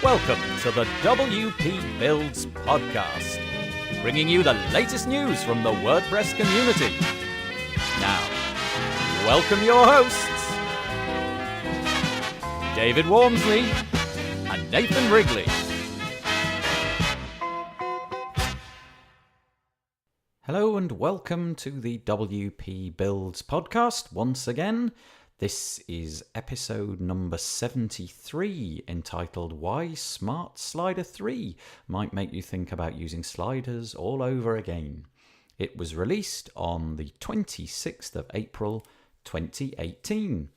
Welcome to the WP Builds podcast, bringing you the latest news from the WordPress community. Now, welcome your hosts, David Wormsley and Nathan Wrigley. Hello and welcome to the WP Builds podcast once again. This is episode number 73, entitled Why Smart Slider 3 Might Make You Think About Using Sliders All Over Again. It was released on the 26th of April 2018.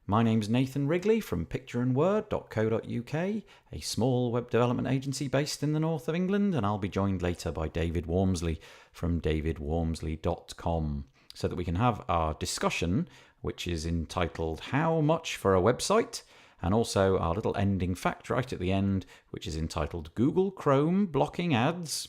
My name's Nathan Wrigley from pictureandword.co.uk, a small web development agency based in the north of England, and I'll be joined later by David Wormsley from davidwormsley.com so that we can have our discussion, which is entitled How Much for a Website? And also our little ending fact right at the end, which is entitled Google Chrome Blocking Ads.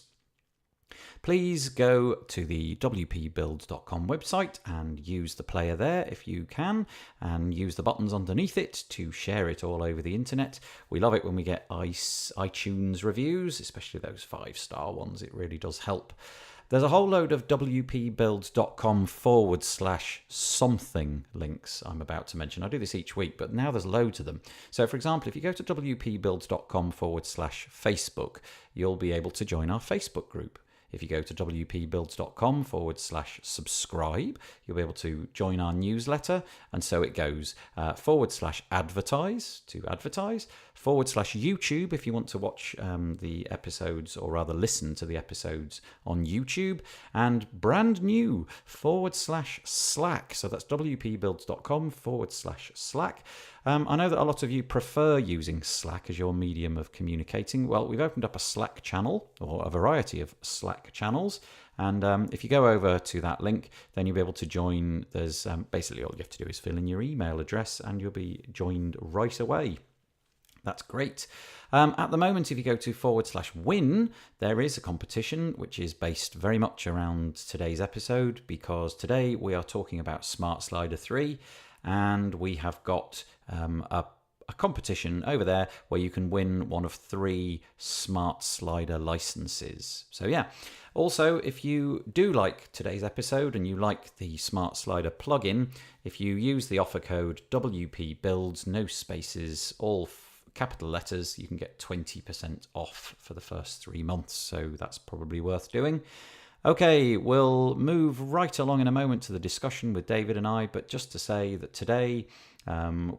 Please go to the wpbuilds.com website and use the player there if you can, and use the buttons underneath it to share it all over the internet. We love it when we get iTunes reviews, especially those 5-star ones. It really does help. There's a whole load of wpbuilds.com/something links I'm about to mention. I do this each week, but now there's loads of them. So, for example, if you go to wpbuilds.com/Facebook, you'll be able to join our Facebook group. If you go to wpbuilds.com/subscribe, you'll be able to join our newsletter. And so it goes /advertise to advertise, /YouTube if you want to watch the episodes, or rather listen to the episodes on YouTube, and brand new /Slack. So that's wpbuilds.com/Slack. I know that a lot of you prefer using Slack as your medium of communicating. Well, we've opened up a Slack channel, or a variety of Slack channels. And if you go over to that link, then you'll be able to join. There's basically all you have to do is fill in your email address and you'll be joined right away. That's great. At the moment, if you go to /win, there is a competition which is based very much around today's episode, because today we are talking about Smart Slider 3, and we have got a competition over there where you can win one of 3 Smart Slider licenses. So yeah. Also, if you do like today's episode and you like the Smart Slider plugin, if you use the offer code WPBuilds, no spaces, all capital letters, you can get 20% off for the first 3 months. So that's probably worth doing. Okay, we'll move right along in a moment to the discussion with David and I, but just to say that today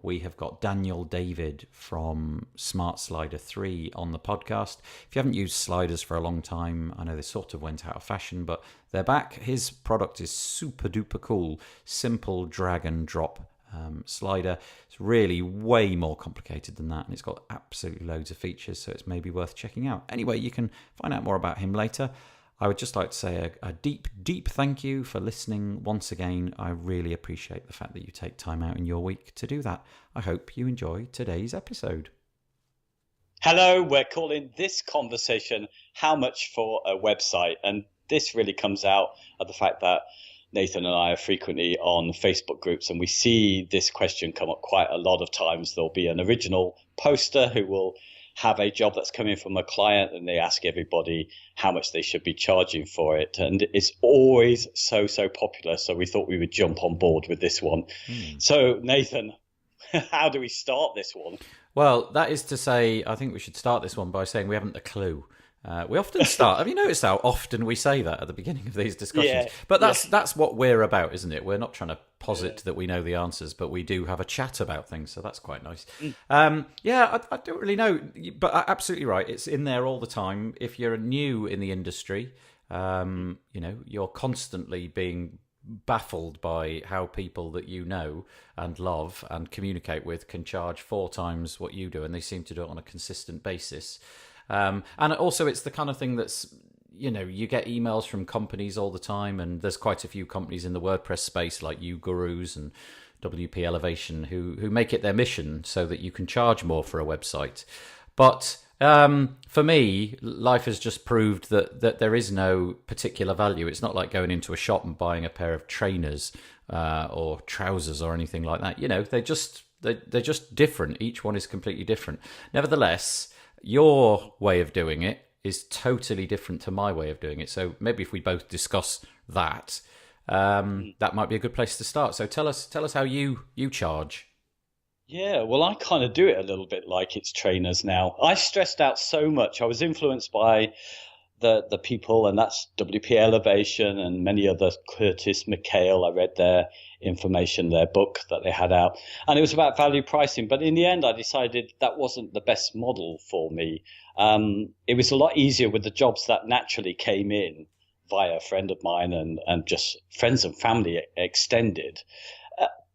we have got Daniel David from Smart Slider 3 on the podcast. If you haven't used sliders for a long time, I know they sort of went out of fashion, but they're back. His product is super duper cool. Simple drag and drop slider. It's really way more complicated than that, and it's got absolutely loads of features, so it's maybe worth checking out. Anyway, you can find out more about him later. I would just like to say a deep, deep thank you for listening once again. I really appreciate the fact that you take time out in your week to do that. I hope you enjoy today's episode. Hello, we're calling this conversation How Much for a Website? And this really comes out of the fact that Nathan and I are frequently on Facebook groups, and we see this question come up quite a lot of times. There'll be an original poster who will have a job that's coming from a client, and they ask everybody how much they should be charging for it. And it's always so popular. So we thought we would jump on board with this one. So Nathan, how do we start this one? Well, that is to say, I think we should start this one by saying we haven't a clue. We often start. Have you noticed how often we say that at the beginning of these discussions? Yeah, but that's what we're about, isn't it? We're not trying to posit that we know the answers, but we do have a chat about things, so that's quite nice. I don't really know, but absolutely right. It's in there all the time. If you're new in the industry, you're constantly being baffled by how people that you know and love and communicate with can charge 4 times what you do, and they seem to do it on a consistent basis. And also it's the kind of thing that's, you get emails from companies all the time, and there's quite a few companies in the WordPress space like UGurus and WP Elevation who make it their mission so that you can charge more for a website. But for me, life has just proved that there is no particular value. It's not like going into a shop and buying a pair of trainers or trousers or anything like that. They're just different. Each one is completely different. Nevertheless, Your way of doing it is totally different to my way of doing it. So maybe if we both discuss that, that might be a good place to start. So tell us how you charge. Yeah, well, I kind of do it a little bit like it's trainers now. I stressed out so much. I was influenced by the people, and that's WP Elevation and many others. Curtis McHale, I read their information, their book that they had out, and it was about value pricing. But in the end, I decided that wasn't the best model for me. It was a lot easier with the jobs that naturally came in via a friend of mine and just friends and family extended.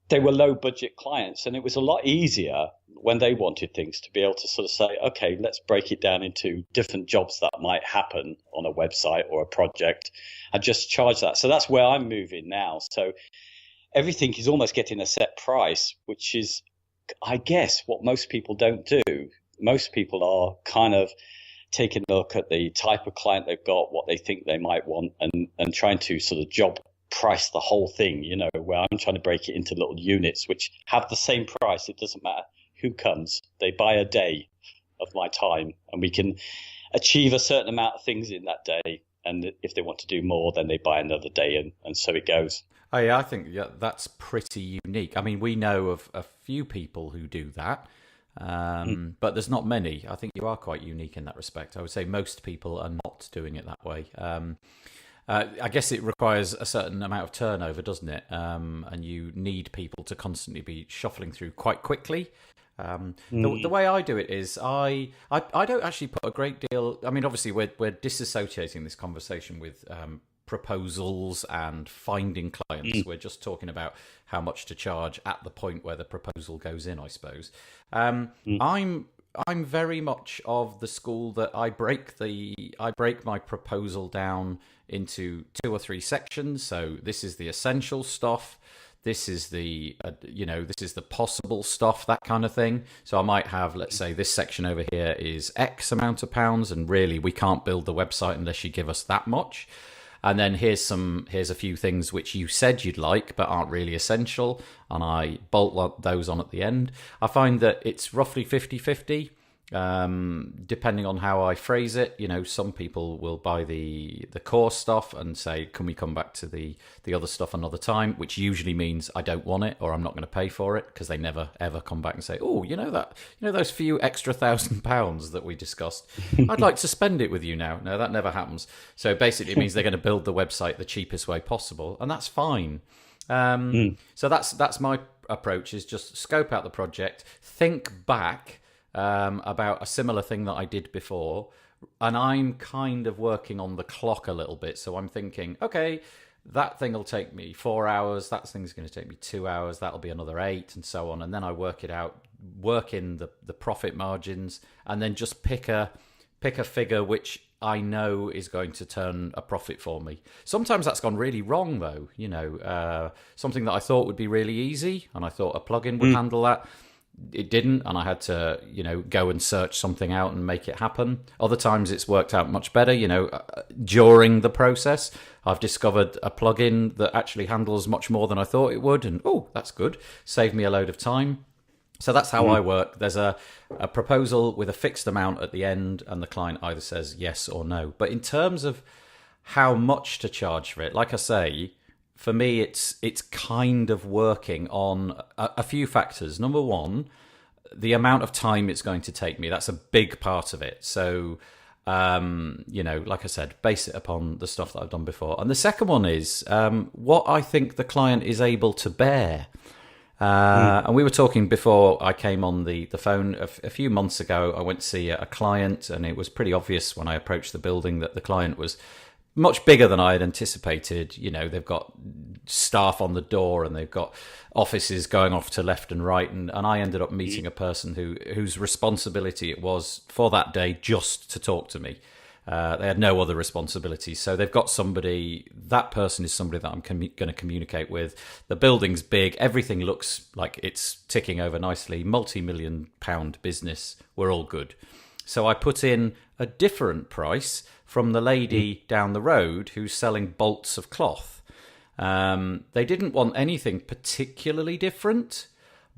They were low budget clients, and it was a lot easier when they wanted things to be able to sort of say, okay, let's break it down into different jobs that might happen on a website or a project and just charge that. So that's where I'm moving now. So everything is almost getting a set price, which is, I guess, what most people don't do. Most people are kind of taking a look at the type of client they've got, what they think they might want, and trying to sort of job price the whole thing, where I'm trying to break it into little units which have the same price. It doesn't matter who comes. They buy a day of my time, and we can achieve a certain amount of things in that day. And if they want to do more, then they buy another day, and so it goes. Oh, yeah, I think that's pretty unique. I mean, we know of a few people who do that, but there's not many. I think you are quite unique in that respect. I would say most people are not doing it that way. I guess it requires a certain amount of turnover, doesn't it? And you need people to constantly be shuffling through quite quickly. The way I do it is I don't actually put a great deal. I mean, obviously we're disassociating this conversation with proposals and finding clients. We're just talking about how much to charge at the point where the proposal goes in, I suppose. I'm very much of the school that I break my proposal down into 2 or 3 sections. So this is the essential stuff. This is the this is the possible stuff, that kind of thing. So I might have, let's say, this section over here is X amount of pounds, and really we can't build the website unless you give us that much. And then here's a few things which you said you'd like but aren't really essential, and I bolt those on at the end. I find that it's roughly 50-50. Depending on how I phrase it, some people will buy the core stuff and say, can we come back to the other stuff another time, which usually means I don't want it or I'm not going to pay for it, because they never ever come back and say, oh, those few extra £1,000 that we discussed, I'd like to spend it with you now. No, that never happens. So basically it means they're going to build the website the cheapest way possible, and that's fine. So that's my approach, is just scope out the project, think back about a similar thing that I did before, and I'm kind of working on the clock a little bit. So I'm thinking, okay, that thing will take me 4 hours, that thing's going to take me 2 hours, that'll be another 8, and so on. And then I work it out, work in the profit margins, and then just pick a figure which I know is going to turn a profit for me. Sometimes that's gone really wrong, though. Something that I thought would be really easy, and I thought a plugin would handle that. It didn't, and I had to, go and search something out and make it happen. Other times it's worked out much better. During the process, I've discovered a plugin that actually handles much more than I thought it would, and that's good. Saved me a load of time. So that's how I work. There's a proposal with a fixed amount at the end, and the client either says yes or no. But in terms of how much to charge for it, like I say, for me, it's kind of working on a few factors. Number one, the amount of time it's going to take me. That's a big part of it. So, like I said, base it upon the stuff that I've done before. And the second one is what I think the client is able to bear. And we were talking before I came on the phone a few months ago. I went to see a client, and it was pretty obvious when I approached the building that the client was much bigger than I had anticipated. They've got staff on the door, and they've got offices going off to left and right. And I ended up meeting a person whose responsibility it was for that day just to talk to me. They had no other responsibilities. So they've got somebody, that person is somebody that I'm going to communicate with. The building's big. Everything looks like it's ticking over nicely. Multi-million-pound business. We're all good. So I put in a different price from the lady down the road who's selling bolts of cloth. They didn't want anything particularly different,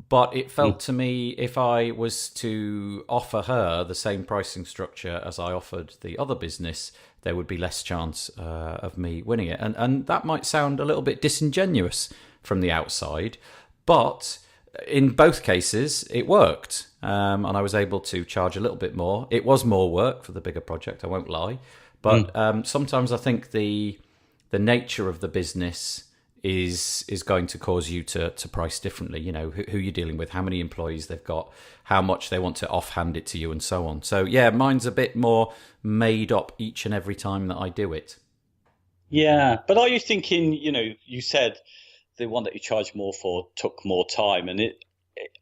But it felt to me, if I was to offer her the same pricing structure as I offered the other business, there would be less chance of me winning it. And that might sound a little bit disingenuous from the outside, but in both cases, it worked. And I was able to charge a little bit more. It was more work for the bigger project, I won't lie. But sometimes I think the nature of the business is going to cause you to price differently. You know, who you're dealing with, how many employees they've got, how much they want to offhand it to you, and so on. So yeah, mine's a bit more made up each and every time that I do it. Yeah, but are you thinking, you said the one that you charged more for took more time, and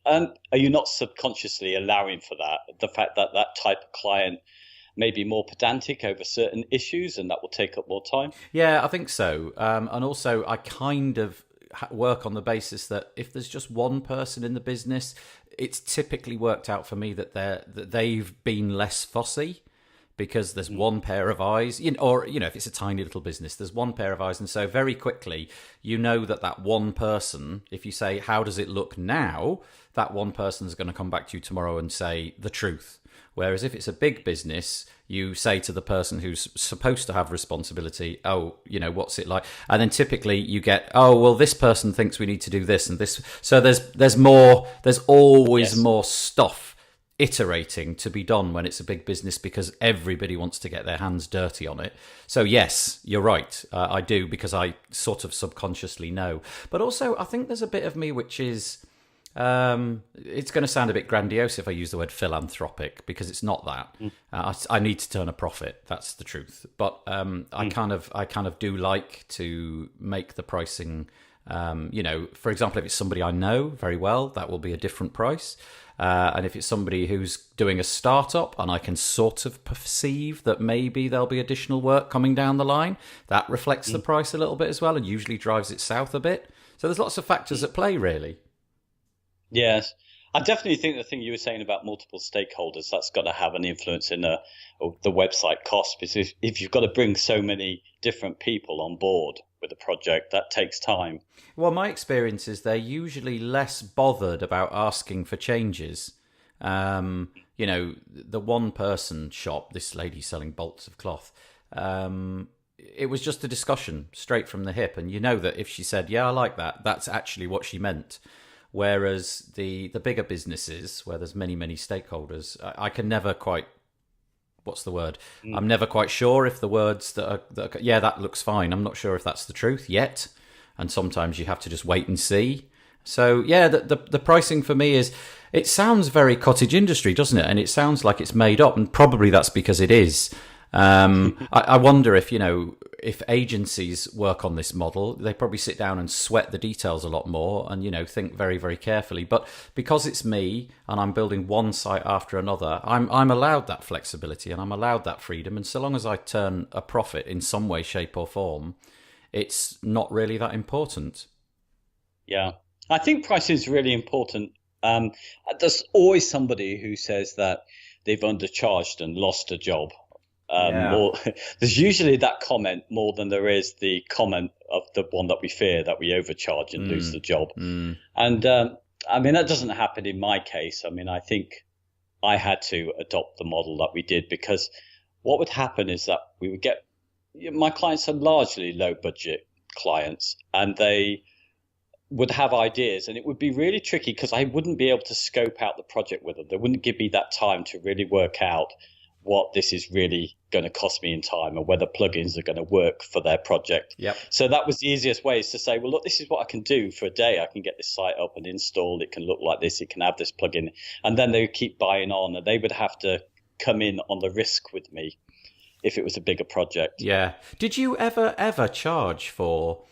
are you not subconsciously allowing for that, the fact that that type of client may be more pedantic over certain issues and that will take up more time? Yeah, I think so. And also, I kind of work on the basis that if there's just one person in the business, it's typically worked out for me that they've been less fussy because there's one pair of eyes, or if it's a tiny little business, there's one pair of eyes, and so very quickly you know that one person, if you say, how does it look now, that one person's going to come back to you tomorrow and say the truth. Whereas if it's a big business, you say to the person who's supposed to have responsibility, oh, what's it like? And then typically you get, oh, well, this person thinks we need to do this and this. So there's always more stuff iterating to be done when it's a big business because everybody wants to get their hands dirty on it. So yes, you're right. I do, because I sort of subconsciously know. But also I think there's a bit of me which is... it's going to sound a bit grandiose if I use the word philanthropic, because it's not that. I need to turn a profit. That's the truth. But I kind of do like to make the pricing. For example, if it's somebody I know very well, that will be a different price. And if it's somebody who's doing a startup and I can sort of perceive that maybe there'll be additional work coming down the line, that reflects the price a little bit as well and usually drives it south a bit. So there's lots of factors at play, really. Yes, I definitely think the thing you were saying about multiple stakeholders, that's got to have an influence in the website cost, because if you've got to bring so many different people on board with a project, that takes time. Well, my experience is they're usually less bothered about asking for changes. The one-person shop, this lady selling bolts of cloth, it was just a discussion straight from the hip. And you know that if she said, yeah, I like that, that's actually what she meant. Whereas the bigger businesses, where there's many, many stakeholders, I can never quite, what's the word? I'm never quite sure if the words that looks fine. I'm not sure if that's the truth yet. And sometimes you have to just wait and see. So, yeah, the pricing for me is, it sounds very cottage industry, doesn't it? And it sounds like it's made up, and probably that's because it is. I wonder if agencies work on this model, they probably sit down and sweat the details a lot more and, think very, very carefully. But because it's me and I'm building one site after another, I'm allowed that flexibility and I'm allowed that freedom. And so long as I turn a profit in some way, shape or form, it's not really that important. Yeah, I think pricing is really important. There's always somebody who says that they've undercharged and lost a job. There's usually that comment more than there is the comment of the one that we fear, that we overcharge and lose the job. And that doesn't happen in my case. I think I had to adopt the model that we did, because what would happen is that we would get, my clients are largely low budget clients, and they would have ideas, and it would be really tricky because I wouldn't be able to scope out the project with them. They wouldn't give me that time to really work out what this is really going to cost me in time, and whether plugins are going to work for their project. Yep. So that was the easiest way, is to say, well, look, this is what I can do for a day. I can get this site up and installed. It can look like this. It can have this plugin. And then they would keep buying on, and they would have to come in on the risk with me if it was a bigger project. Yeah. Did you ever charge for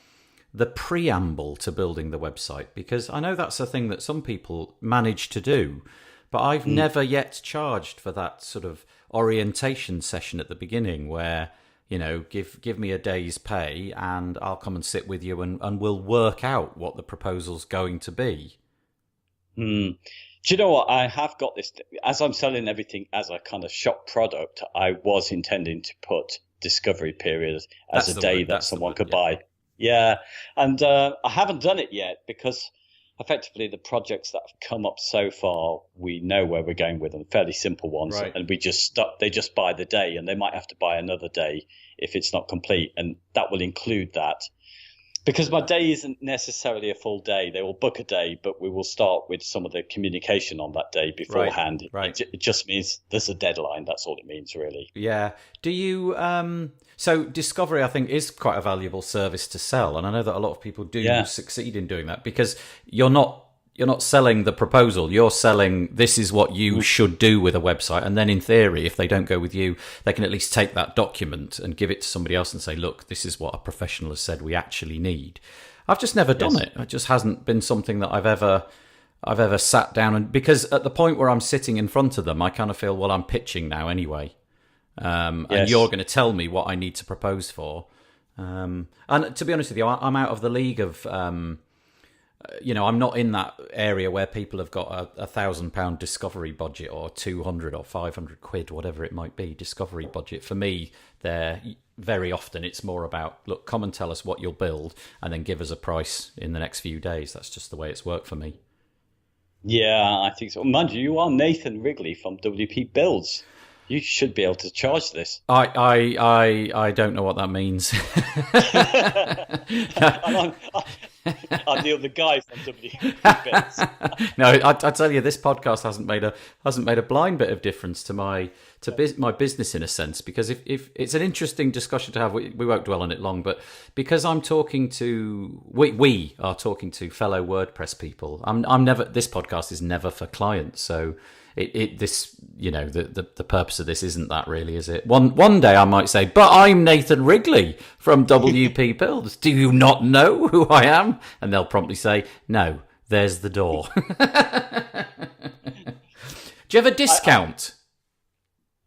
the preamble to building the website? Because I know that's a thing that some people manage to do, but I've never yet charged for that sort of orientation session at the beginning where, give me a day's pay and I'll come and sit with you and we'll work out what the proposal's going to be. Do you know what? I have got this, as I'm selling everything as a kind of shop product, I was intending to put discovery period as a day that someone could buy. Yeah. And I haven't done it yet because effectively the projects that have come up so far, we know where we're going with them, fairly simple ones, Right. and they just buy the day, and they might have to buy another day if it's not complete, and that will include that. Because my day isn't necessarily a full day. They will book a day, but we will start with some of the communication on that day beforehand. Right. It just means there's a deadline. That's all it means, really. Yeah. Do you so discovery I think is quite a valuable service to sell, and I know that a lot of people do succeed in doing that, because you're not selling the proposal, you're selling this is what you should do with a website, and then in theory if they don't go with you, they can at least take that document and give it to somebody else and say, look, this is what a professional has said we actually need. I've just never done it. It just hasn't been something that I've ever sat down, and because at the point where I'm sitting in front of them, I kind of feel, well, I'm pitching now anyway, and you're going to tell me what I need to propose for, and to be honest with you, I'm out of the league of I'm not in that area where people have got a £1,000 discovery budget, or 200 or 500 quid, whatever it might be, discovery budget. For me, very often it's more about, look, come and tell us what you'll build, and then give us a price in the next few days. That's just the way it's worked for me. Yeah, I think so. Mind you are Nathan Wrigley from WP Builds. You should be able to charge this. I don't know what that means. I'm the other guy from WP Builds. No, I tell you, this podcast hasn't made a blind bit of difference to my business, in a sense, because if it's an interesting discussion to have, we won't dwell on it long, but because we are talking to fellow WordPress people. This podcast is never for clients, so the purpose of this isn't that, really, is it? One day I might say, but I'm Nathan Wrigley from WP Builds. Do you not know who I am? And they'll promptly say, no, there's the door. Do you have a discount?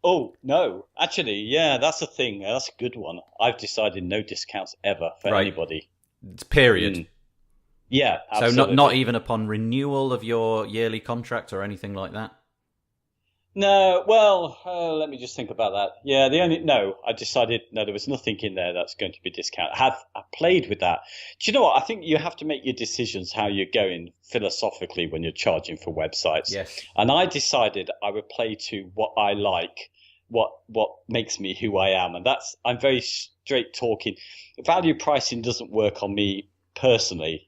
Oh, no. Actually, yeah, that's a thing. That's a good one. I've decided no discounts ever for anybody. Period. Yeah, absolutely. So not even upon renewal of your yearly contract or anything like that? No, well, let me just think about that. Yeah, I decided, no, there was nothing in there that's going to be discounted. I played with that. Do you know what? I think you have to make your decisions how you're going philosophically when you're charging for websites. Yes. And I decided I would play to what I like, what makes me who I am. And I'm very straight talking. Value pricing doesn't work on me personally.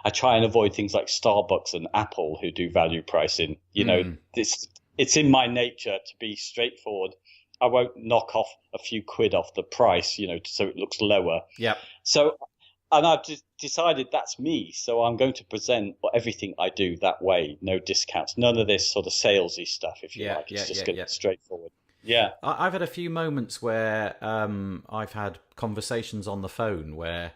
I try and avoid things like Starbucks and Apple, who do value pricing. It's in my nature to be straightforward. I won't knock off a few quid off the price, so it looks lower. Yeah. So, and I've decided that's me. So I'm going to present everything I do that way. No discounts, none of this sort of salesy stuff, if you like. It's just going to be straightforward. Yeah. I've had a few moments where I've had conversations on the phone where,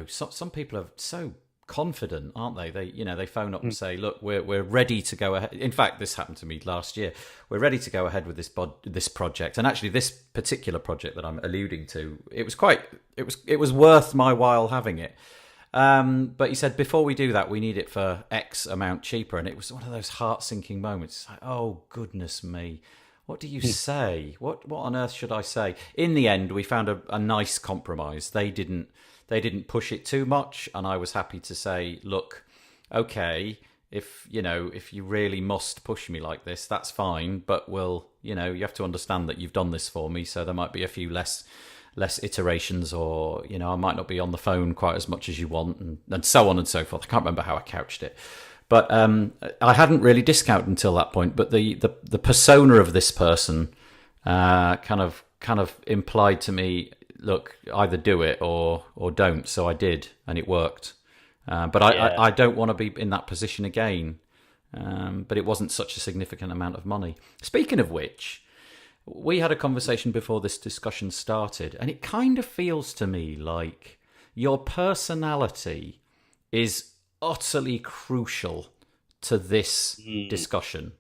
some people are so confident, aren't they? They phone up and say, look, we're ready to go ahead. In fact, this happened to me last year. We're ready to go ahead with this project. And actually this particular project that I'm alluding to, it was worth my while having it. But he said, before we do that, we need it for X amount cheaper. And it was one of those heart-sinking moments. It's like, oh, goodness me. What do you say? What on earth should I say? In the end, we found a nice compromise. They didn't push it too much, and I was happy to say, look, okay, if you really must push me like this, that's fine, but you have to understand that you've done this for me, so there might be a few less iterations, or I might not be on the phone quite as much as you want, and so on and so forth. I can't remember how I couched it. But I hadn't really discounted until that point. But the persona of this person kind of implied to me, look, either do it or don't. So I did, and it worked. But I don't want to be in that position again. But it wasn't such a significant amount of money. Speaking of which, we had a conversation before this discussion started, and it kind of feels to me like your personality is utterly crucial to this discussion.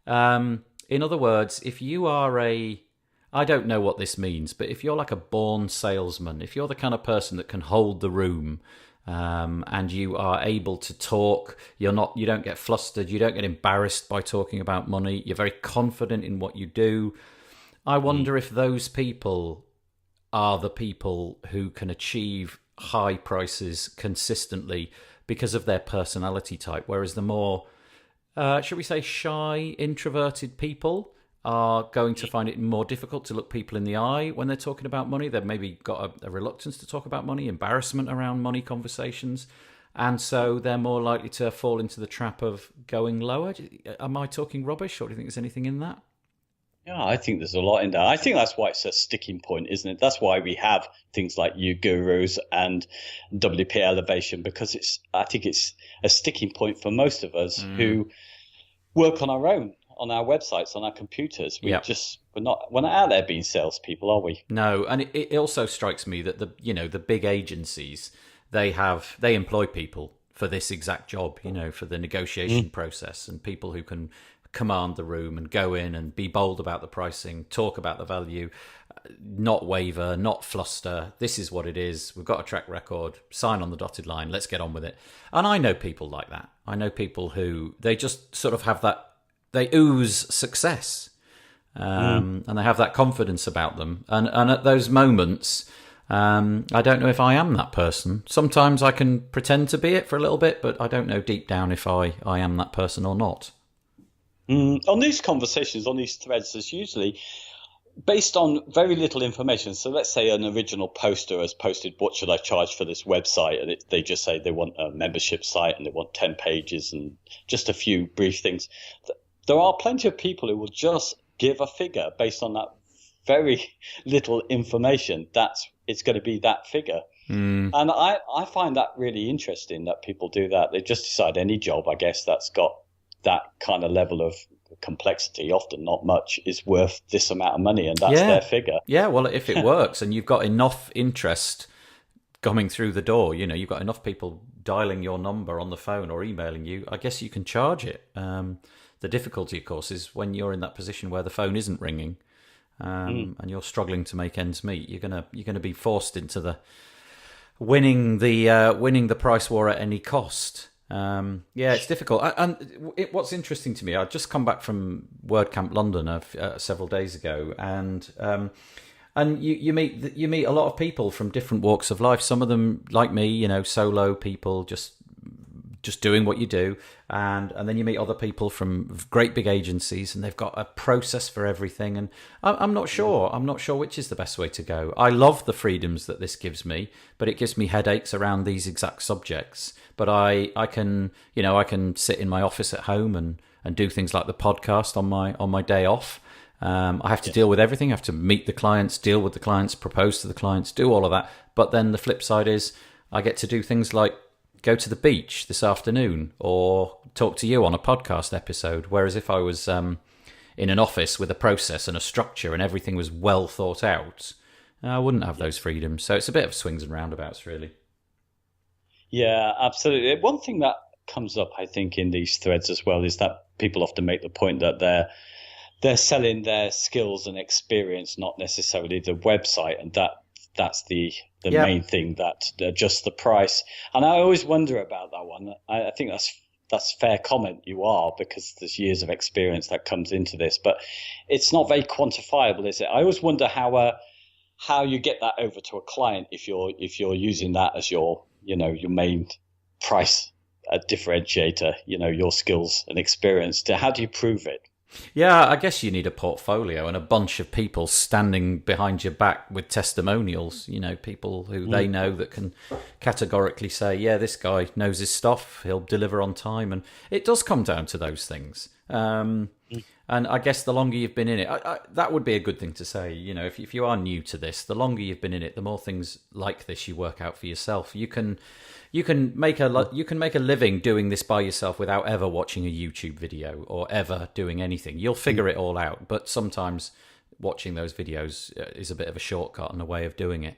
In other words, if you are I don't know what this means, but if you're like a born salesman, if you're the kind of person that can hold the room, and you are able to talk, you don't get flustered, you don't get embarrassed by talking about money, you're very confident in what you do. I wonder if those people are the people who can achieve high prices consistently, because of their personality type. Whereas the more, should we say, shy, introverted people are going to find it more difficult to look people in the eye when they're talking about money. They've maybe got a reluctance to talk about money, embarrassment around money conversations. And so they're more likely to fall into the trap of going lower. Am I talking rubbish, or do you think there's anything in that? Yeah, I think there's a lot in there. I think that's why it's a sticking point, isn't it? That's why we have things like You Gurus and WP Elevation, because I think it's a sticking point for most of us who work on our own, on our websites, on our computers. We're not out there being salespeople, are we? No, and it also strikes me that the big agencies, they employ people for this exact job, for the negotiation process, and people who can command the room and go in and be bold about the pricing, talk about the value, not waver, not fluster. This is what it is. We've got a track record. Sign on the dotted line. Let's get on with it. And I know people like that. I know people who they just sort of have that. They ooze success, and they have that confidence about them. And at those moments, I don't know if I am that person. Sometimes I can pretend to be it for a little bit, but I don't know deep down if I am that person or not. On these conversations, on these threads, there's usually based on very little information. So let's say an original poster has posted, what should I charge for this website? And they just say they want a membership site and they want 10 pages and just a few brief things. There are plenty of people who will just give a figure based on that very little information. It's going to be that figure. And I find that really interesting that people do that. They just decide any job, I guess, that's got that kind of level of complexity, often not much, is worth this amount of money, and that's their figure. Yeah, well, if it works and you've got enough interest coming through the door, you've got enough people dialing your number on the phone or emailing you, I guess you can charge it. The difficulty, of course, is when you're in that position where the phone isn't ringing, and you're struggling to make ends meet. You're gonna be forced into the winning the price war at any cost. It's difficult. What's interesting to me, I've just come back from WordCamp London several days ago, and you meet a lot of people from different walks of life. Some of them, like me, solo people, just doing what you do, and then you meet other people from great big agencies, and they've got a process for everything. And I'm not sure which is the best way to go. I love the freedoms that this gives me, but it gives me headaches around these exact subjects. But I can sit in my office at home and do things like the podcast on my day off. I have to deal with everything. I have to meet the clients, deal with the clients, propose to the clients, do all of that. But then the flip side is I get to do things like go to the beach this afternoon or talk to you on a podcast episode. Whereas if I was in an office with a process and a structure and everything was well thought out, I wouldn't have those freedoms. So it's a bit of swings and roundabouts, really. Yeah, absolutely. One thing that comes up, I think, in these threads as well is that people often make the point that they're selling their skills and experience, not necessarily the website, and that's the main thing, that just the price. And I always wonder about that one. I think that's fair comment. You are, because there's years of experience that comes into this, but it's not very quantifiable, is it? I always wonder how you get that over to a client if you're using that as your main price differentiator, your skills and experience. How do you prove it? Yeah, I guess you need a portfolio and a bunch of people standing behind your back with testimonials, people who they know that can categorically say, yeah, this guy knows his stuff, he'll deliver on time. And it does come down to those things. And I guess the longer you've been in it, that would be a good thing to say. If you are new to this, the longer you've been in it, the more things like this you work out for yourself. You can make a living doing this by yourself without ever watching a YouTube video or ever doing anything. You'll figure it all out. But sometimes watching those videos is a bit of a shortcut and a way of doing it.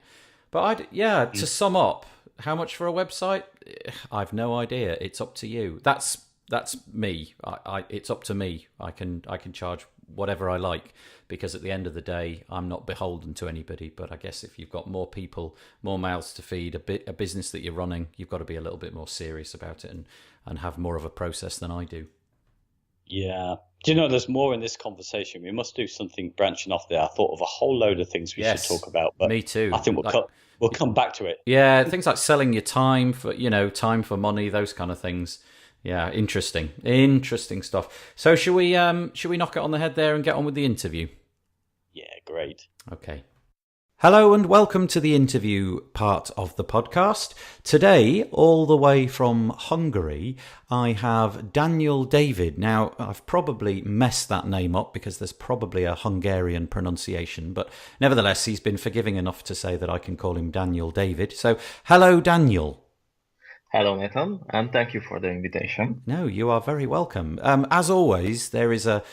But to sum up, how much for a website? I've no idea. It's up to you. That's me. It's up to me. I can charge whatever I like, because at the end of the day, I'm not beholden to anybody. But I guess if you've got more people, more mouths to feed, a business that you're running, you've got to be a little bit more serious about it and have more of a process than I do. Yeah, Do you know there's more in this conversation? We must do something branching off there. I thought of a whole load of things we should Yes, talk about, but me too. I think we'll come back to it. Yeah, things like selling your time for, time for money, those kind of things. Yeah, interesting stuff. So should we knock it on the head there and get on with the interview? Yeah, great. Okay. Hello and welcome to the interview part of the podcast. Today, all the way from Hungary, I have Daniel David. Now, I've probably messed that name up because there's probably a Hungarian pronunciation, but nevertheless, he's been forgiving enough to say that I can call him Daniel David. So, hello, Daniel. Hello, Nathan, and thank you for the invitation. No, you are very welcome. As always, there is a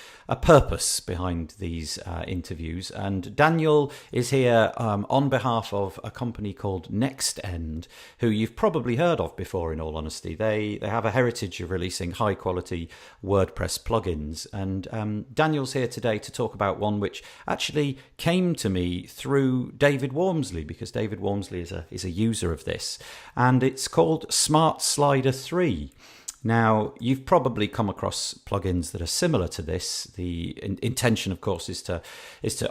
purpose behind these interviews, and Daniel is here on behalf of a company called NextEnd, who you've probably heard of before, in all honesty. They have a heritage of releasing high-quality WordPress plugins, and Daniel's here today to talk about one which actually came to me through David Wormsley, because David Wormsley is a user of this, and it's called Smart Slider 3. Now, you've probably come across plugins that are similar to this. The intention, of course, is to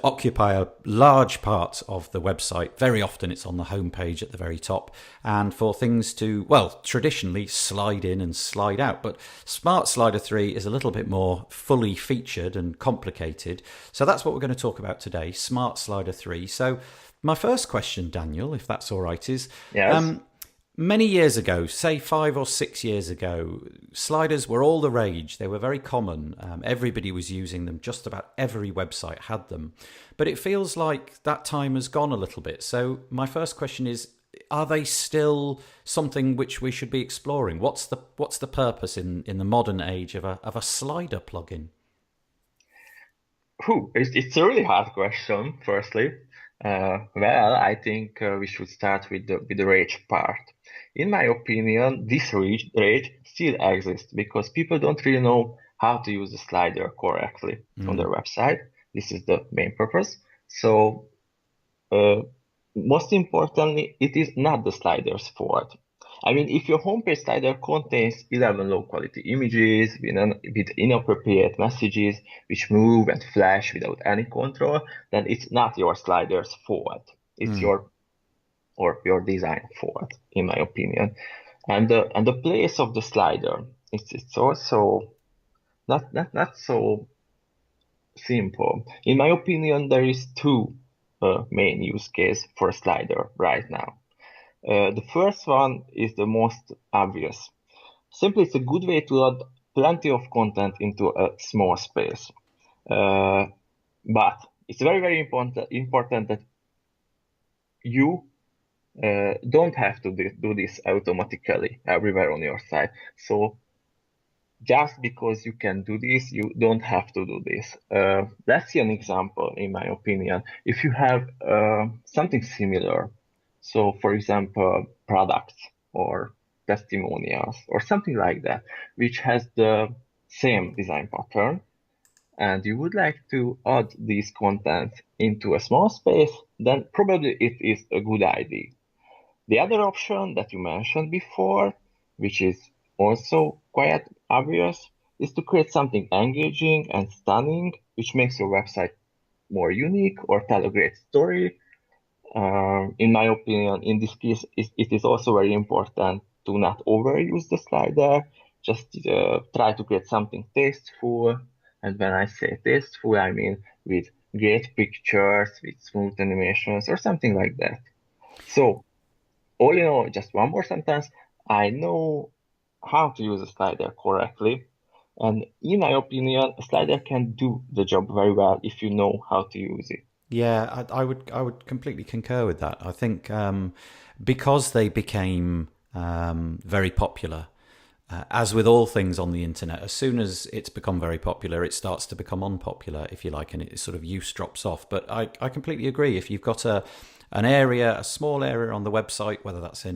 occupy a large part of the website. Very often it's on the homepage at the very top, and for things to, well, traditionally slide in and slide out. But Smart Slider 3 is a little bit more fully featured and complicated. So that's what we're going to talk about today, Smart Slider 3. So my first question, Daniel, if that's all right, is... Yes. Many years ago, say 5 or 6 years ago, sliders were all the rage. They were very common. Everybody was using them. Just about every website had them. But it feels like that time has gone a little bit. So my first question is, are they still something which we should be exploring? What's the purpose in the modern age of a slider plugin? It's a really hard question, firstly. Well, I think we should start with the rage part. In my opinion, this rage still exists because people don't really know how to use the slider correctly on their website. This is the main purpose. So, most importantly, it is not the slider's fault. I mean, if your homepage slider contains 11 low-quality images with inappropriate messages which move and flash without any control, then it's not your slider's fault. It's your design fault, in my opinion. And the place of the slider, it's also not so simple. In my opinion, there is two main use case for a slider right now. The first one is the most obvious. Simply, it's a good way to load plenty of content into a small space. But it's very, very important that you don't have to do this automatically everywhere on your site. So just because you can do this, you don't have to do this. Let's see an example, in my opinion. If you have something similar, so for example, products or testimonials or something like that, which has the same design pattern, and you would like to add these content into a small space, then probably it is a good idea. The other option that you mentioned before, which is also quite obvious, is to create something engaging and stunning, which makes your website more unique or tell a great story. In my opinion, in this case, it is also very important to not overuse the slider. Just try to create something tasteful. And when I say tasteful, I mean with great pictures, with smooth animations, or something like that. So, all in all, just one more sentence. I know how to use a slider correctly. And in my opinion, a slider can do the job very well if you know how to use it. Yeah, I would completely concur with that. I think because they became very popular, as with all things on the internet, as soon as it's become very popular, it starts to become unpopular, if you like, and it sort of use drops off. But I completely agree. If you've got a small area on the website, whether that's in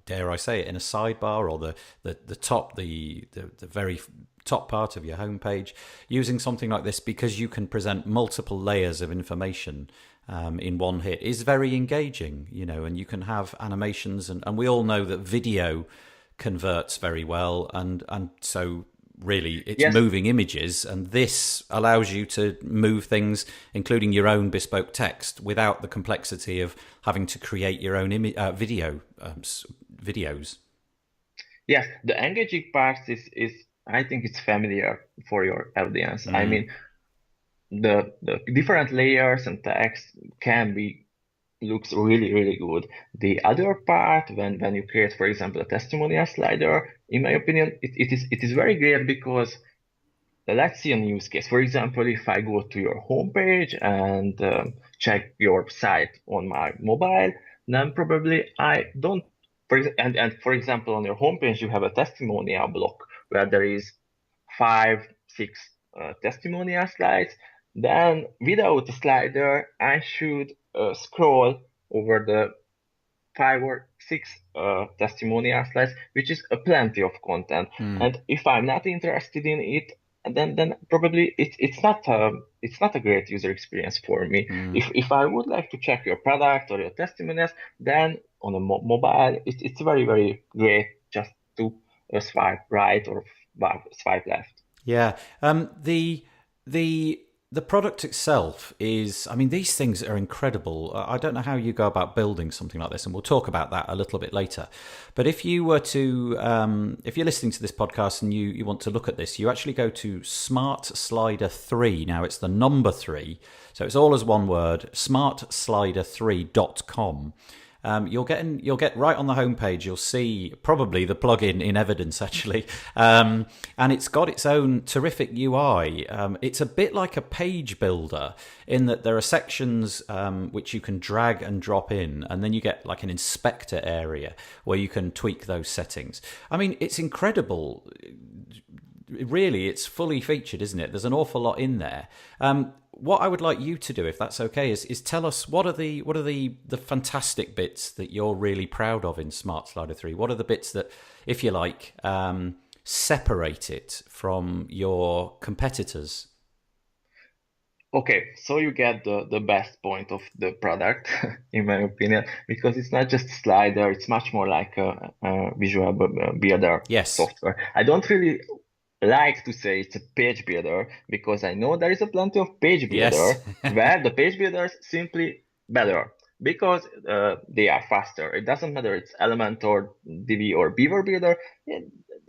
dare I say it, in a sidebar or the top, the very top part of your homepage, using something like this, because you can present multiple layers of information in one hit, is very engaging, and you can have animations, and we all know that video converts very well, and so really it's Yes, moving images, and this allows you to move things, including your own bespoke text, without the complexity of having to create your own videos. yes. The engaging part is I think it's familiar for your audience. I Mm, mean, the different layers and text can be looks really, really good. The other part, when you create, for example, a testimonial slider, in my opinion, it is very great because let's see a use case. For example, if I go to your homepage and check your site on my mobile, then probably I don't. And for example, on your homepage, you have a testimonial block where there is five, six testimonial slides. Then without a slider, I should scroll over the five or six testimonial slides, which is a plenty of content. mm, And if I'm not interested in it, then probably it's not a great user experience for me. mm. If I would like to check your product or your testimonials, then on a mobile, it's very, very great just to swipe right or swipe left. Yeah. The the product itself is, I mean, these things are incredible. I don't know how you go about building something like this, and we'll talk about that a little bit later. But if you were to, if you're listening to this podcast and you want to look at this, you actually go to Smart Slider 3. Now it's the number 3, so it's all as one word, smartslider3.com. You'll get right on the homepage. You'll see probably the plugin in evidence actually, and it's got its own terrific UI. It's a bit like a page builder in that there are sections which you can drag and drop in, and then you get like an inspector area where you can tweak those settings. I mean, it's incredible. Really, it's fully featured, isn't it? There's an awful lot in there. What I would like you to do, if that's okay, is tell us what are the fantastic bits that you're really proud of in Smart Slider 3. What are the bits that, if you like, separate it from your competitors? Okay, so you get the best point of the product, in my opinion, because it's not just a slider, it's much more like a visual builder Yes. software. I don't really like to say it's a page builder because I know there is a plenty of page builder Yes. where the page builders simply better because they are faster. It doesn't matter it's Elementor, Divi, or Beaver builder, eh,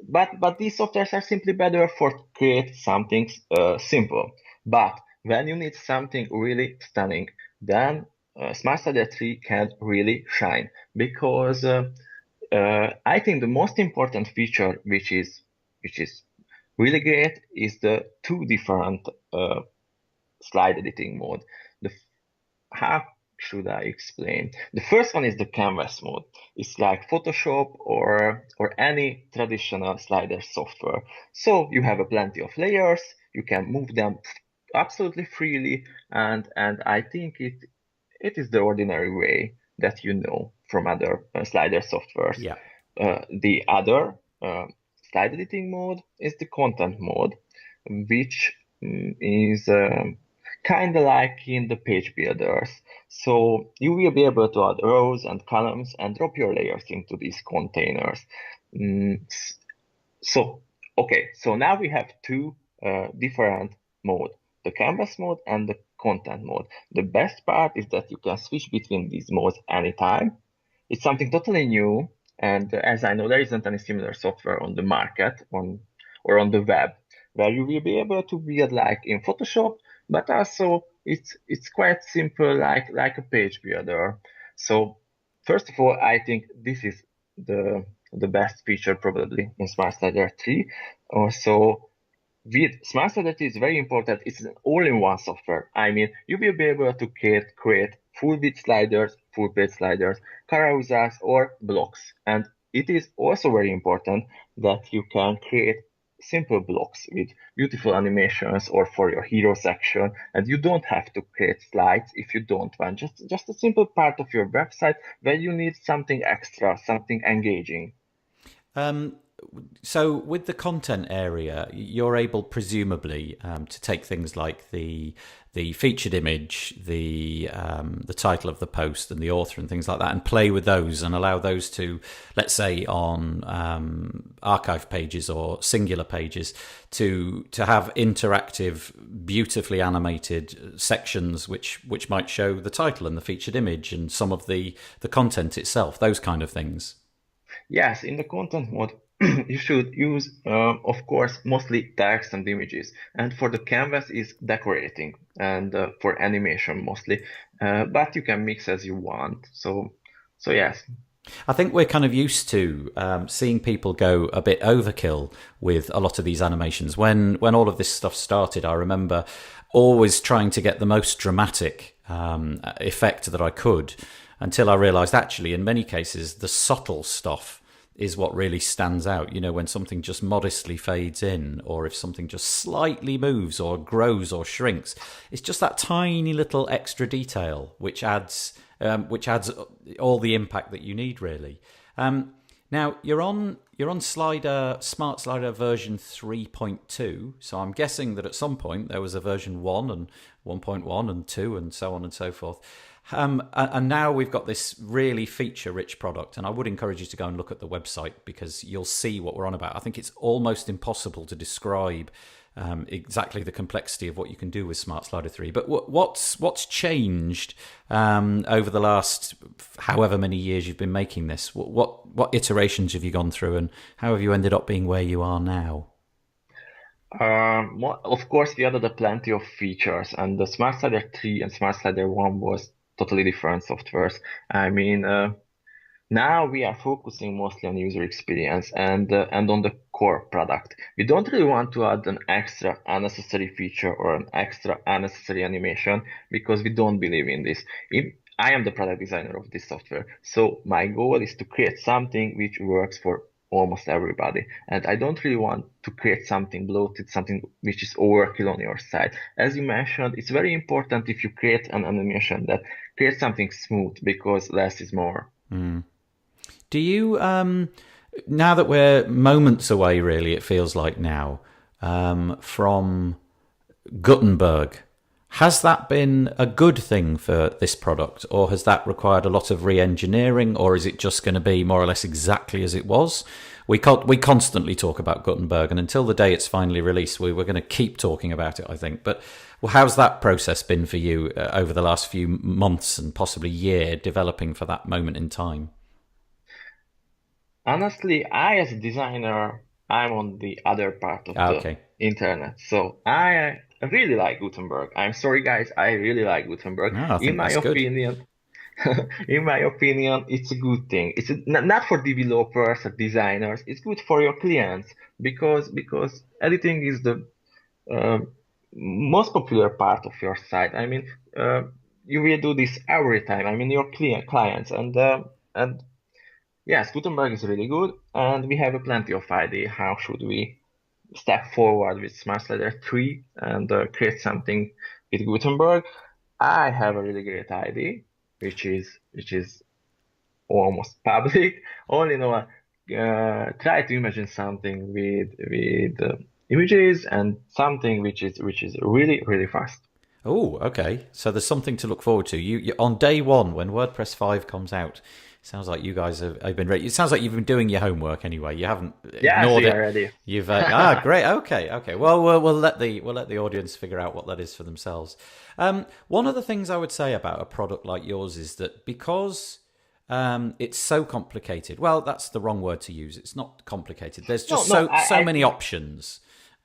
but these softwares are simply better for create something simple. But when you need something really stunning, then Smart Studio 3 can really shine because I think the most important feature, which is really great, is the two different slide editing mode. The How should I explain? The first one is the canvas mode. It's like Photoshop or any traditional slider software. So you have a plenty of layers. You can move them absolutely freely, and I think it is the ordinary way that you know from other slider softwares. Yeah. The other slide editing mode is the content mode, which is kind of like in the page builders. So you will be able to add rows and columns and drop your layers into these containers. Mm, so, okay, so now we have two different mode, the canvas mode and the content mode. The best part is that you can switch between these modes anytime. It's something totally new, and as I know, there isn't any similar software on the market or on the web where you will be able to build like in Photoshop, but also it's quite simple like a page builder. So first of all, I think this is the best feature probably in Smart Slider 3. Also, with Smart Slider 3 is very important. It's an all-in-one software. I mean, you will be able to create full width sliders, full page sliders, carousels, or blocks. And it is also very important that you can create simple blocks with beautiful animations or for your hero section, and you don't have to create slides if you don't want. Just a simple part of your website where you need something extra, something engaging. So with the content area, you're able presumably to take things like the featured image, the title of the post, and the author, and things like that, and play with those and allow those to, let's say, on archive pages or singular pages, to have interactive, beautifully animated sections which might show the title and the featured image and some of the content itself, those kind of things. Yes, in the content mode, you should use, of course, mostly text and images. And for the canvas is decorating and for animation mostly. But you can mix as you want. So yes. I think we're kind of used to seeing people go a bit overkill with a lot of these animations. When all of this stuff started, I remember always trying to get the most dramatic effect that I could, until I realised actually, in many cases, the subtle stuff is what really stands out. You know, when something just modestly fades in, or if something just slightly moves or grows or shrinks, it's just that tiny little extra detail which adds all the impact that you need, really. Now you're on Smart Slider version 3.2, so I'm guessing that at some point there was a version 1 and 1.1 and 2 and so on and so forth. And now we've got this really feature-rich product, and I would encourage you to go and look at the website because you'll see what we're on about. I think it's almost impossible to describe exactly the complexity of what you can do with Smart Slider 3. But what's changed over the last however many years you've been making this? What iterations have you gone through, and how have you ended up being where you are now? Of course, we added a plenty of features, and the Smart Slider 3 and Smart Slider 1 was totally different softwares. I mean, now we are focusing mostly on user experience and on the core product. We don't really want to add an extra unnecessary feature or an extra unnecessary animation because we don't believe in this. I am the product designer of this software, so my goal is to create something which works for almost everybody. And I don't really want to create something bloated, something which is overkill on your side. As you mentioned, it's very important if you create an animation that creates something smooth because less is more. Mm. Do you, now that we're moments away, really, it feels like now, from Gutenberg, has that been a good thing for this product, or has that required a lot of re-engineering, or is it just going to be more or less exactly as it was? We constantly talk about Gutenberg, and until the day it's finally released, we're going to keep talking about it, I think. But how's that process been for you over the last few months and possibly year, developing for that moment in time? Honestly, I as a designer, I'm on the other part of the internet. So I really like Gutenberg. I'm sorry, guys, I really like Gutenberg. No, I think that's good. In my opinion, it's a good thing. It's not for developers or designers. It's good for your clients because editing is the most popular part of your site. I mean, you will do this every time. I mean, your clients and yes, Gutenberg is really good, and we have a plenty of idea how should we step forward with Smart Slider 3 and create something with Gutenberg. I have a really great idea, which is almost public. All in all, try to imagine something with images and something which is really really fast. Oh, okay. So there's something to look forward to. You on day one when WordPress 5 comes out. Sounds like you guys have been ready. It sounds like you've been doing your homework anyway. You haven't ignored it. Already. You've great. Okay. Well, we'll let the audience figure out what that is for themselves. One of the things I would say about a product like yours is that because it's so complicated. Well, that's the wrong word to use. It's not complicated. There's just so many options.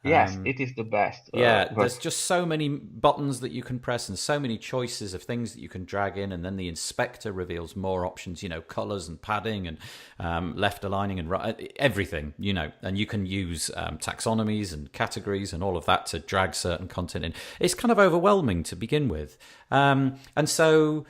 Yes, it is the best. There's just so many buttons that you can press and so many choices of things that you can drag in, and then the inspector reveals more options, colors and padding and left aligning and right, everything, and you can use taxonomies and categories and all of that to drag certain content in. It's kind of overwhelming to begin with. And so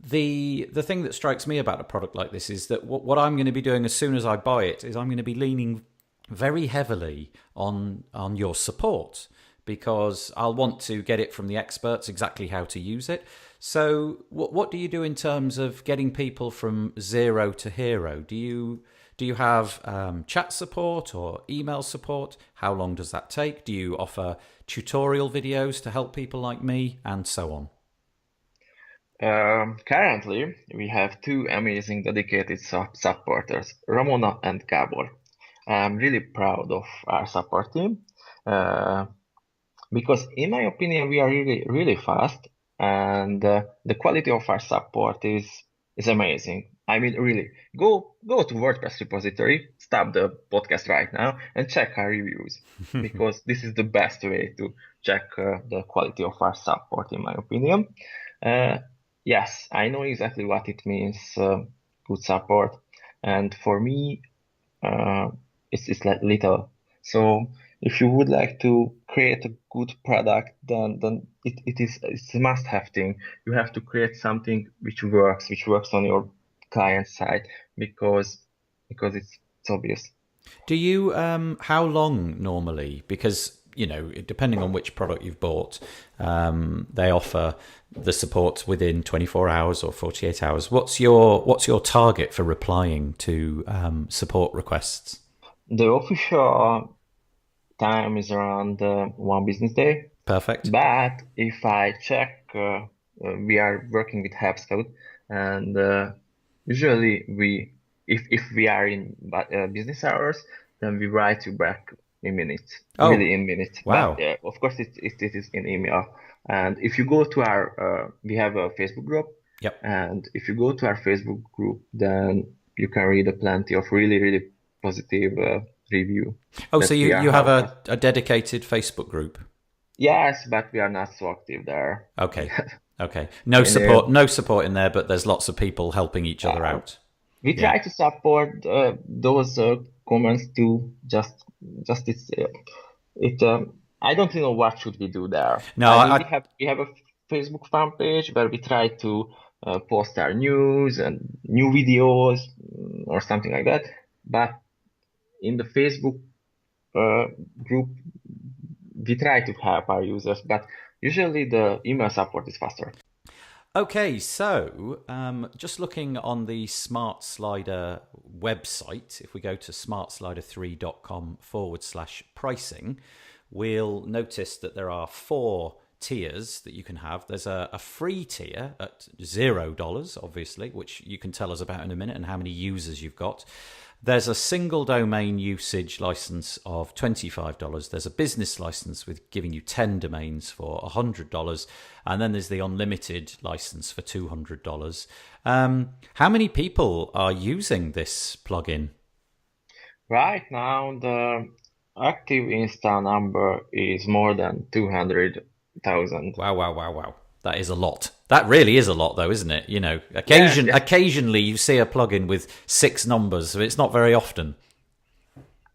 the thing that strikes me about a product like this is that what I'm going to be doing as soon as I buy it is I'm going to be leaning very heavily on your support, because I'll want to get it from the experts exactly how to use it. So what do you do in terms of getting people from zero to hero? Do Do you have chat support or email support? How long does that take? Do you offer tutorial videos to help people like me, and so on? Currently, we have two amazing dedicated supporters, Ramona and Gabor. I'm really proud of our support team uh, because, in my opinion, we are really, really fast, and the quality of our support is amazing. I mean, really, go to WordPress repository, stop the podcast right now, and check our reviews because this is the best way to check the quality of our support, in my opinion. Uh, yes, I know exactly what it means, good support, and for me, uh, it's like little. So if you would like to create a good product, then it's a must-have thing. You have to create something which works on your client side because it's obvious. Do you, how long normally? Because, depending on which product you've bought, they offer the support within 24 hours or 48 hours. What's your target for replying to support requests? The official time is around 1 business day. Perfect. But if I check, we are working with HubSpot, and usually if we are in business hours, then we write you back in minutes, Oh, really in minutes. But wow. of course, it is in email. And if you go to our, we have a Facebook group, Yep. and if you go to our Facebook group, then you can read a plenty of really, really positive review Oh, so that we are you have how a dedicated Facebook group? Yes, but we are not so active there. Okay. Okay. And, No support in there, but there's lots of people helping each other uh, out. we Yeah. try to support those comments too. Just it. I don't know what should we do there. No, I mean, we have a Facebook fan page where we try to post our news and new videos or something like that. But in the Facebook uh, group, we try to help our users. But usually the email support is faster. okay, so just looking on the Smart Slider website, if we go to smartslider3.com/pricing, we'll notice that there are 4 tiers that you can have. There's a free tier at $0, obviously, which you can tell us about in a minute and how many users you've got. There's a single domain usage license of $25. There's a business license with giving you 10 domains for $100. And then there's the unlimited license for $200. How many people are using this plugin? Right now, the active install number is more than 200,000. Wow, wow, wow, wow. That is a lot. That really is a lot, though, isn't it? Yes, yes. Occasionally you see a plugin with 6 numbers, so it's not very often.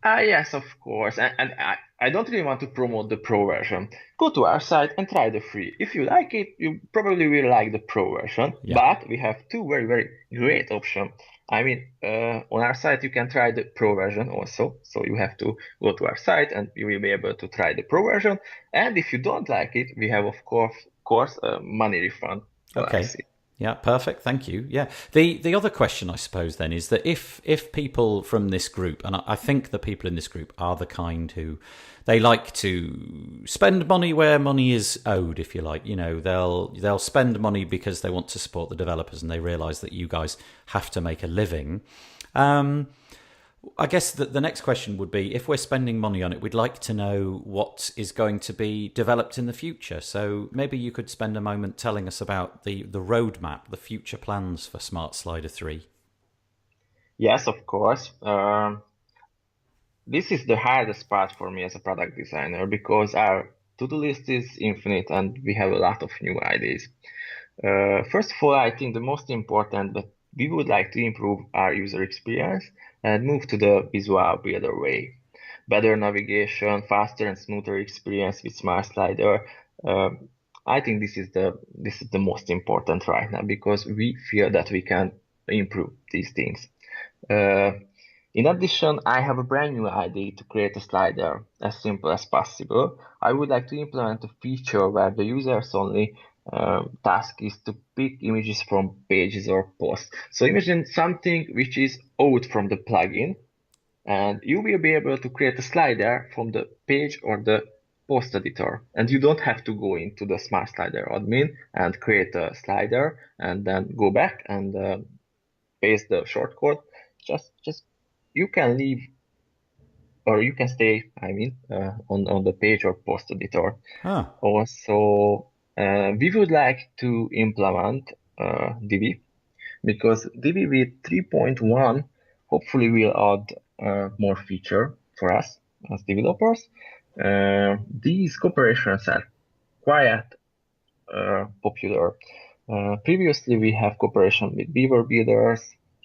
Yes, of course. And I don't really want to promote the pro version. Go to our site and try the free. If you like it, you probably will like the pro version. Yeah. But we have two very, very great options. I mean, on our site, you can try the pro version also. So you have to go to our site and you will be able to try the pro version. And if you don't like it, we have, of course, a money refund Okay. policy. Yeah, perfect. Thank you. Yeah. The other question, I suppose, then, is that if people from this group, and I think the people in this group are the kind who they like to spend money where money is owed, if you like. They'll spend money because they want to support the developers and they realise that you guys have to make a living. I guess the next question would be, if we're spending money on it, we'd like to know what is going to be developed in the future. So maybe you could spend a moment telling us about the roadmap, the future plans for Smart Slider 3. Yes, of course. This is the hardest part for me as a product designer because our to-do list is infinite and we have a lot of new ideas. First of all, I think the most important that we would like to improve our user experience and move to the visual builder way. Better navigation, faster and smoother experience with Smart Slider. I think this is the most important right now because we feel that we can improve these things. Uh, in addition, I have a brand new idea to create a slider as simple as possible. I would like to implement a feature where the users only task is to pick images from pages or posts. So imagine something which is out from the plugin, and you will be able to create a slider from the page or the post editor. And you don't have to go into the Smart Slider admin and create a slider and then go back and paste the shortcode. Just you can leave or you can stay, I mean, on the page or post editor. Huh. Also, we would like to implement Divi, because Divi with 3.1 hopefully will add more feature for us as developers. These cooperations are quite popular. Previously, we have cooperation with Beaver Builders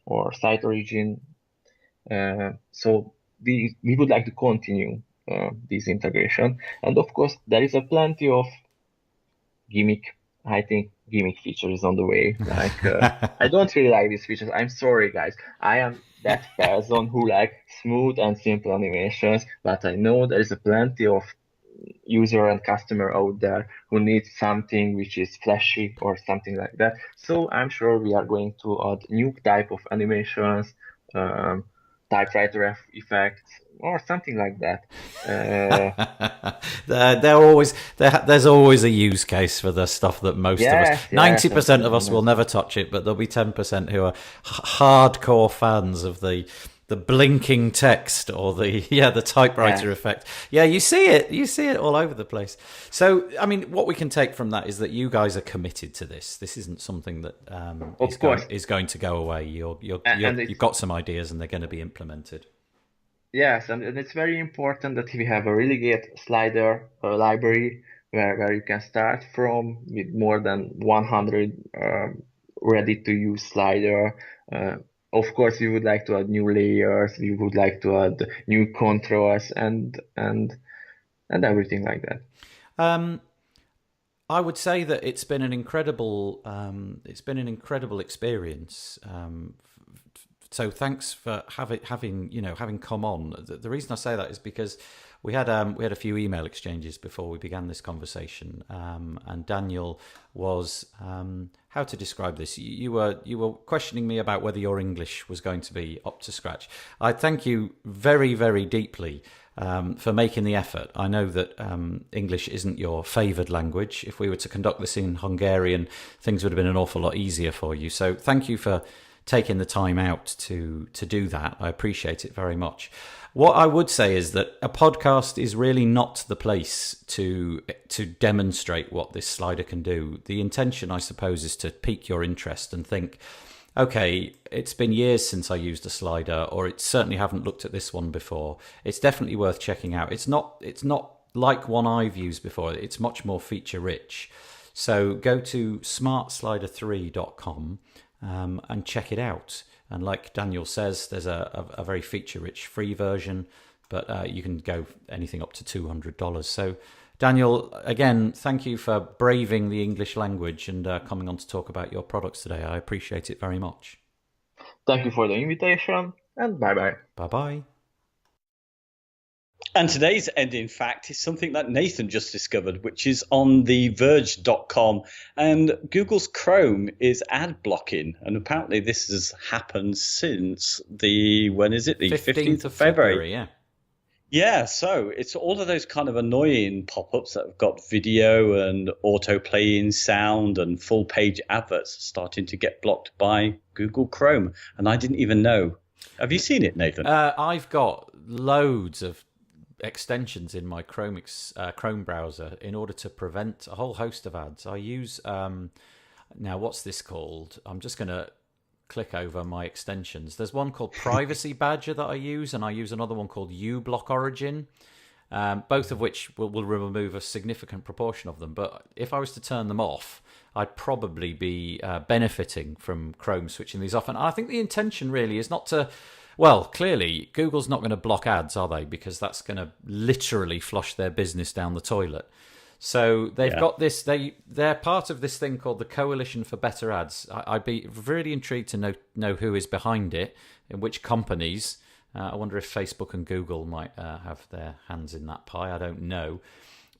or Site Origin. So we would like to continue this integration. And of course, there is a plenty of gimmick. I think gimmick feature is on the way. Like I don't really like these features. I'm sorry, guys. I am that person who like smooth and simple animations, but I know there is a plenty of user and customer out there who needs something which is flashy or something like that. So I'm sure we are going to add new type of animations, typewriter effects, or something like that. There's always a use case for the stuff that most of us, Yes, 90% of us and will never touch it, but there'll be 10% who are hardcore fans of the blinking text or the typewriter effect. Yeah, you see it all over the place. So I mean, what we can take from that is that you guys are committed to this. This isn't something that is going to go away. You've got some ideas and they're going to be implemented. Yes, and it's very important that we have a really great slider library where you can start from with more than 100 ready to use slider. Of course, we would like to add new layers. We would like to add new controls and everything like that. I would say that it's been an incredible experience. So thanks for having come on. The reason I say that is because we had a few email exchanges before we began this conversation, and Daniel was how to describe this. You were questioning me about whether your English was going to be up to scratch. I thank you very, very deeply for making the effort. I know that English isn't your favoured language. If we were to conduct this in Hungarian, things would have been an awful lot easier for you. So thank you for taking the time out to do that. I appreciate it very much. What I would say is that a podcast is really not the place to demonstrate what this slider can do. The intention, I suppose, is to pique your interest and think, okay, it's been years since I used a slider, or it certainly haven't looked at this one before. It's definitely worth checking out. It's not like one I've used before. It's much more feature rich. So go to smartslider3.com and check it out. And like Daniel says, there's a very feature-rich free version, but you can go anything up to $200. So, Daniel, again, thank you for braving the English language and coming on to talk about your products today. I appreciate it very much. Thank you for the invitation, and bye-bye. Bye-bye. And today's ending fact is something that Nathan just discovered, which is on the verge.com. And Google's Chrome is ad blocking. And apparently this has happened since the 15th of February. Yeah. Yeah, so it's all of those kind of annoying pop-ups that have got video and auto-playing sound and full-page adverts starting to get blocked by Google Chrome. And I didn't even know. Have you seen it, Nathan? I've got loads of extensions in my Chrome browser in order to prevent a whole host of ads. I use now what's this called? I'm just going to click over my extensions. There's one called Privacy Badger that I use, and I use another one called uBlock Origin, both of which will remove a significant proportion of them. But if I was to turn them off, I'd probably be benefiting from Chrome switching these off. And I think the intention really is not to... Well, clearly, Google's not going to block ads, are they? Because that's going to literally flush their business down the toilet. So they've got this. They're part of this thing called the Coalition for Better Ads. I'd be really intrigued to know who is behind it, in which companies. I wonder if Facebook and Google might have their hands in that pie. I don't know.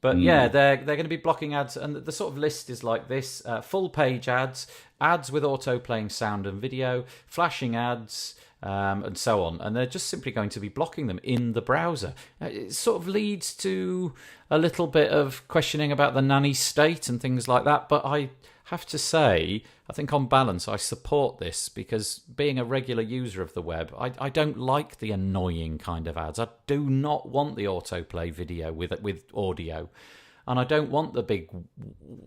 But yeah, they're going to be blocking ads, and the sort of list is like this: full page ads, ads with auto playing sound and video, flashing ads, and so on. And they're just simply going to be blocking them in the browser. It sort of leads to a little bit of questioning about the nanny state and things like that. But I have to say, I think on balance, I support this, because being a regular user of the web, I don't like the annoying kind of ads. I do not want the autoplay video with audio. And I don't want the big,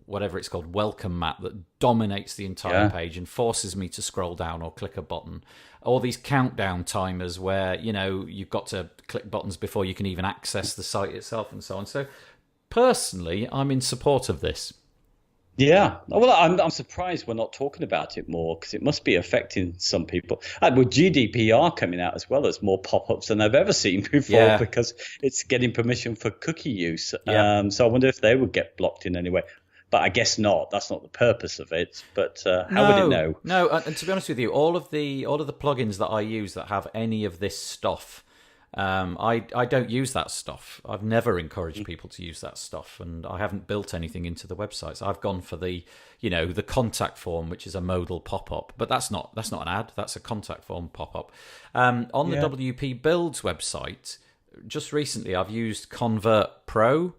whatever it's called, welcome mat that dominates the entire page and forces me to scroll down or click a button. Or these countdown timers where, you've got to click buttons before you can even access the site itself and so on. So personally, I'm in support of this. Yeah, well, I'm surprised we're not talking about it more, because it must be affecting some people. And with GDPR coming out as well, as more pop-ups than I've ever seen before, because it's getting permission for cookie use. So I wonder if they would get blocked in any way. But I guess not. That's not the purpose of it. But how would it know? No, and to be honest with you, all of the plugins that I use that have any of this stuff, I don't use that stuff. I've never encouraged people to use that stuff, and I haven't built anything into the websites. I've gone for the contact form, which is a modal pop-up, but that's not an ad. That's a contact form pop-up. On the WP Builds website, just recently I've used Convert Pro.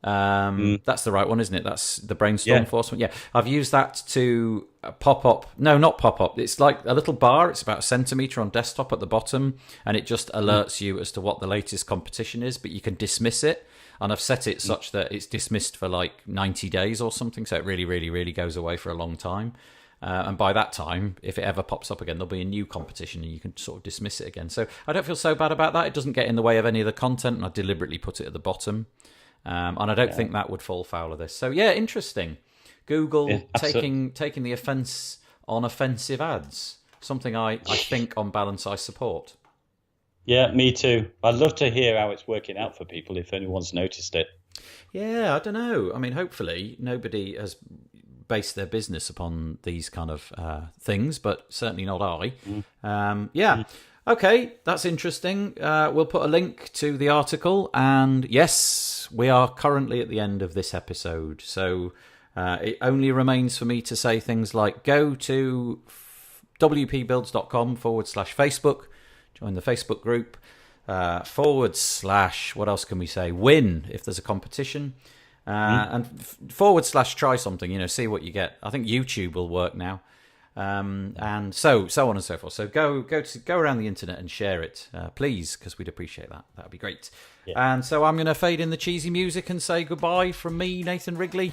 That's the right one, isn't it? That's the Brainstorm Force one. Yeah, I've used that to pop up. No, not pop up. It's like a little bar. It's about a centimetre on desktop at the bottom, and it just alerts you as to what the latest competition is, but you can dismiss it. And I've set it such that it's dismissed for like 90 days or something, so it really, really, really goes away for a long time. And by that time, if it ever pops up again, there'll be a new competition and you can sort of dismiss it again. So I don't feel so bad about that. It doesn't get in the way of any of the content, and I deliberately put it at the bottom. And I don't think that would fall foul of this. So yeah, interesting. Google taking the offence on offensive ads. Something I think on balance I support. Yeah, me too. I'd love to hear how it's working out for people, if anyone's noticed it. Yeah, I don't know. I mean, hopefully nobody has based their business upon these kind of things, but certainly not I. Okay, that's interesting. We'll put a link to the article, and yes, we are currently at the end of this episode, so it only remains for me to say things like go to wpbuilds.com/Facebook, join the Facebook group, / what else can we say, win if there's a competition, and / try something, see what you get. I think YouTube will work now. And so on and so forth. So go around the internet and share it, please, because we'd appreciate that. That would be great. Yeah. And so I'm going to fade in the cheesy music and say goodbye from me, Nathan Wrigley.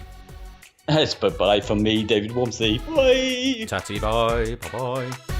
It's bye from me, David Wormsley. Bye. Tatty bye. Bye bye.